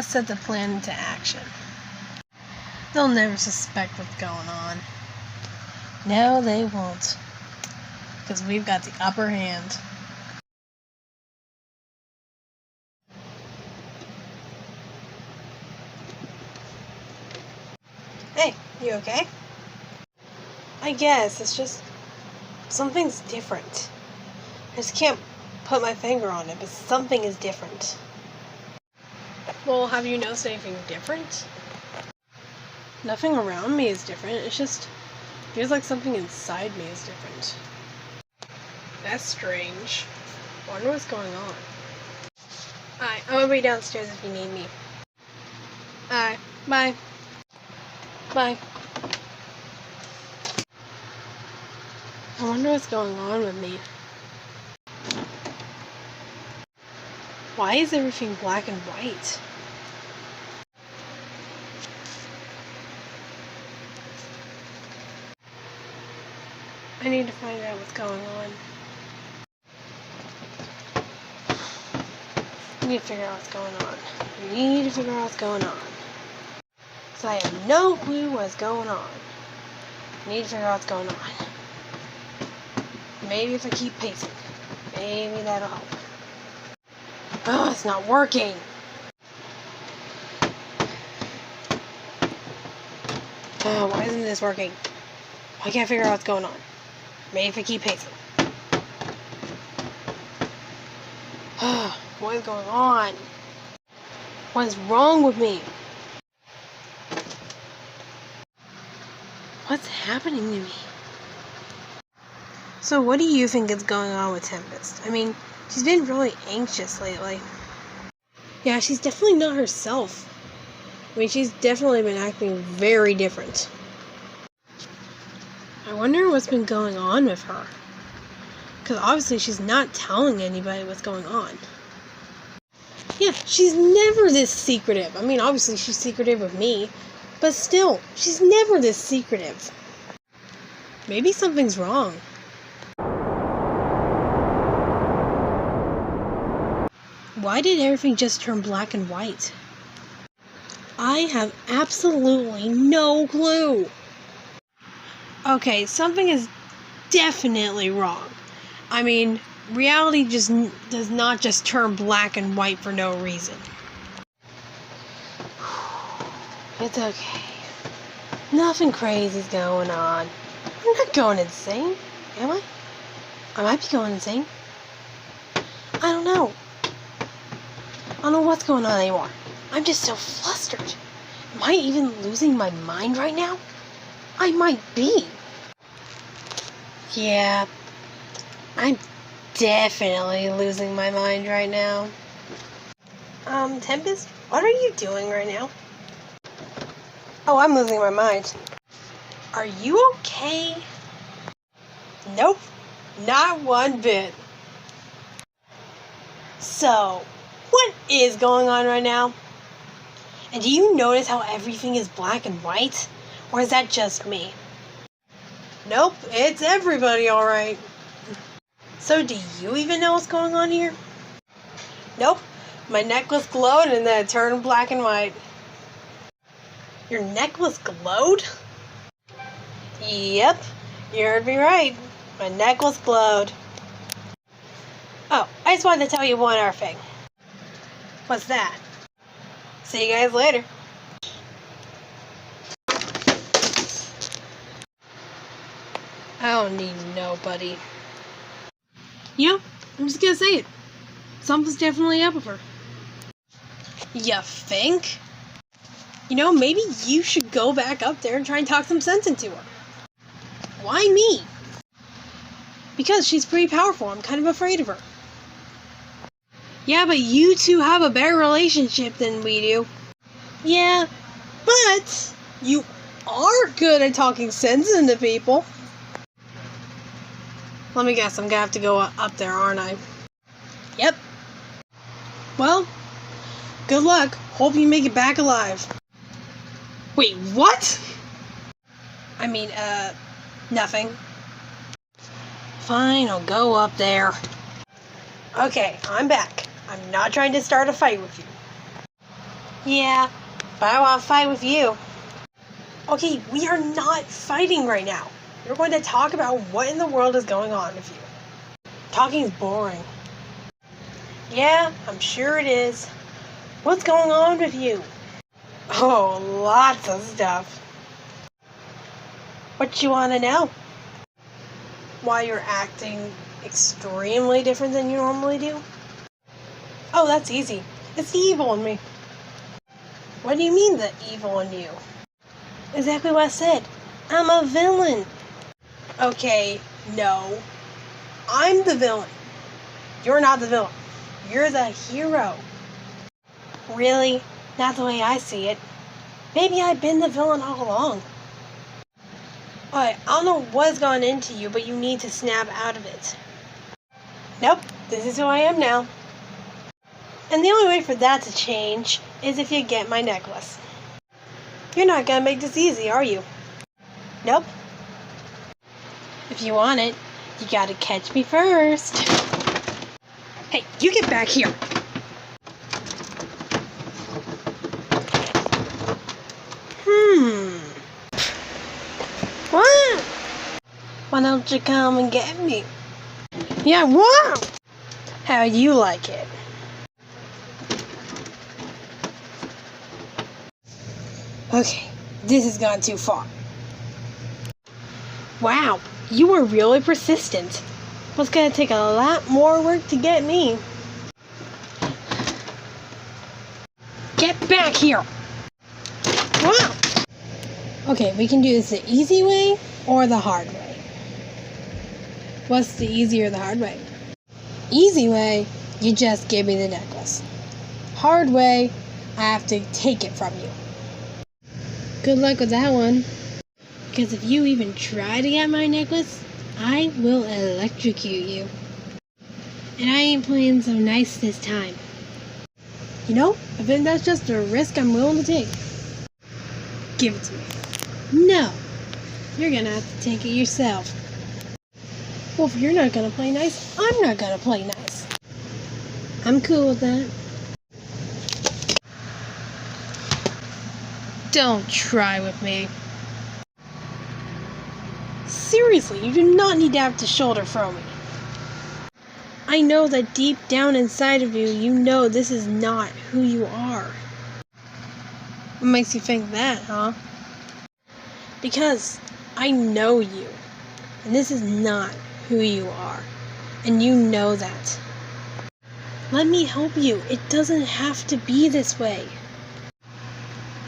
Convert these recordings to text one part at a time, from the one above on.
let's set the plan into action. They'll never suspect what's going on. No, they won't. Because we've got the upper hand. Hey, you okay? I guess, it's just... something's different. I just can't put my finger on it, but something is different. Well, have you noticed anything different? Nothing around me is different, it's just... feels like something inside me is different. That's strange. I wonder what's going on. Alright, I'm gonna be downstairs if you need me. Alright, bye. Bye. I wonder what's going on with me. Why is everything black and white? I need to find out what's going on. I need to figure out what's going on. I need to figure out what's going on. So I have no clue what's going on. I need to figure out what's going on. Maybe if I keep pacing. Maybe that'll help. Oh, it's not working. Oh, why isn't this working? I can't figure out what's going on. Maybe if I keep pacing. Oh, what is going on? What is wrong with me? What's happening to me? So what do you think is going on with Tempest? I mean, she's been really anxious lately. Yeah, she's definitely not herself. I mean, she's definitely been acting very different. I wonder what's been going on with her. Because obviously she's not telling anybody what's going on. Yeah, she's never this secretive. I mean, obviously she's secretive with me. But still, she's never this secretive. Maybe something's wrong. Why did everything just turn black and white? I have absolutely no clue. Okay, something is definitely wrong. I mean, reality just does not just turn black and white for no reason. It's okay. Nothing crazy's going on. I'm not going insane, am I? I might be going insane. I don't know. I don't know what's going on anymore. I'm just so flustered. Am I even losing my mind right now? I might be. Yeah, I'm definitely losing my mind right now. Tempest, what are you doing right now? Oh, I'm losing my mind. Are you okay? Nope, not one bit. So, what is going on right now? And do you notice how everything is black and white? Or is that just me? Nope, it's everybody alright. So do you even know what's going on here? Nope, my necklace glowed and then it turned black and white. Your necklace glowed? Yep, you heard me right. My necklace glowed. Oh, I just wanted to tell you one other thing. What's that? See you guys later. I don't need nobody. You know, I'm just gonna say it. Something's definitely up with her. You think? You know, maybe you should go back up there and try and talk some sense into her. Why me? Because she's pretty powerful. I'm kind of afraid of her. Yeah, but you two have a better relationship than we do. Yeah, but you are good at talking sense into people. Let me guess, I'm gonna have to go up there, aren't I? Yep. Well, good luck. Hope you make it back alive. Wait, what? I mean, nothing. Fine, I'll go up there. Okay, I'm back. I'm not trying to start a fight with you. Yeah, but I want to fight with you. Okay, we are not fighting right now. We're going to talk about what in the world is going on with you. Talking is boring. Yeah, I'm sure it is. What's going on with you? Oh, lots of stuff. What you want to know? Why you're acting extremely different than you normally do? Oh, that's easy. It's the evil in me. What do you mean, the evil in you? Exactly what I said. I'm a villain. Okay, no. I'm the villain. You're not the villain. You're the hero. Really? Not the way I see it. Maybe I've been the villain all along. Alright, I don't know what's gone into you, but you need to snap out of it. Nope, this is who I am now. And the only way for that to change is if you get my necklace. You're not gonna make this easy, are you? Nope. If you want it, you gotta catch me first. Hey, you get back here. What? Why don't you come and get me? Yeah, what? How you like it? Okay, this has gone too far. Wow, you were really persistent. It's gonna take a lot more work to get me. Get back here! Wow! Okay, we can do this the easy way or the hard way. What's the easy or the hard way? Easy way, you just give me the necklace. Hard way, I have to take it from you. Good luck with that one. Because if you even try to get my necklace, I will electrocute you. And I ain't playing so nice this time. You know, I think that's just a risk I'm willing to take. Give it to me. No, you're gonna have to take it yourself. Well, if you're not gonna play nice, I'm not gonna play nice. I'm cool with that. Don't try with me. Seriously, you do not need to have to shoulder throw me. I know that deep down inside of you, you know this is not who you are. What makes you think that, huh? Because I know you, and this is not who you are, and you know that. Let me help you. It doesn't have to be this way.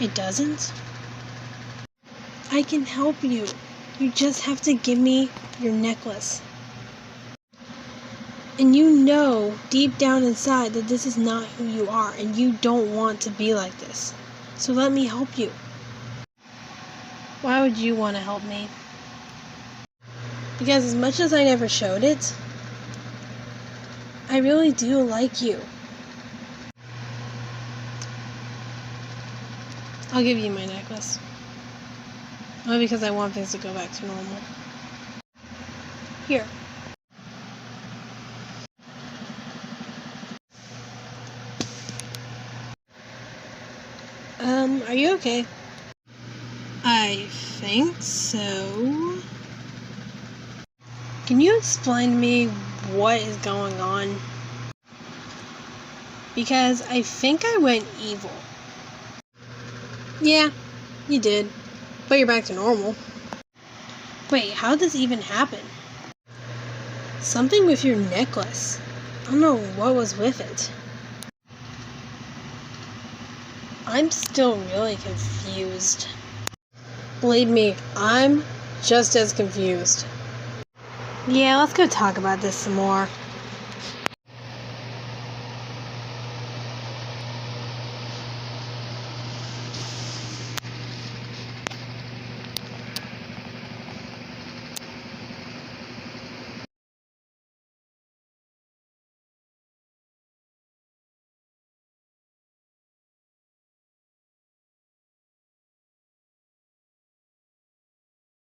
It doesn't? I can help you. You just have to give me your necklace. And you know deep down inside that this is not who you are, and you don't want to be like this. So let me help you. Why would you want to help me? Because as much as I never showed it, I really do like you. I'll give you my necklace. Only because I want things to go back to normal. Here. Are you okay? I think so. Can you explain to me what is going on? Because I think I went evil. Yeah, you did. But you're back to normal. Wait, how did this even happen? Something with your necklace. I don't know what was with it. I'm still really confused. Believe me, I'm just as confused. Yeah, let's go talk about this some more.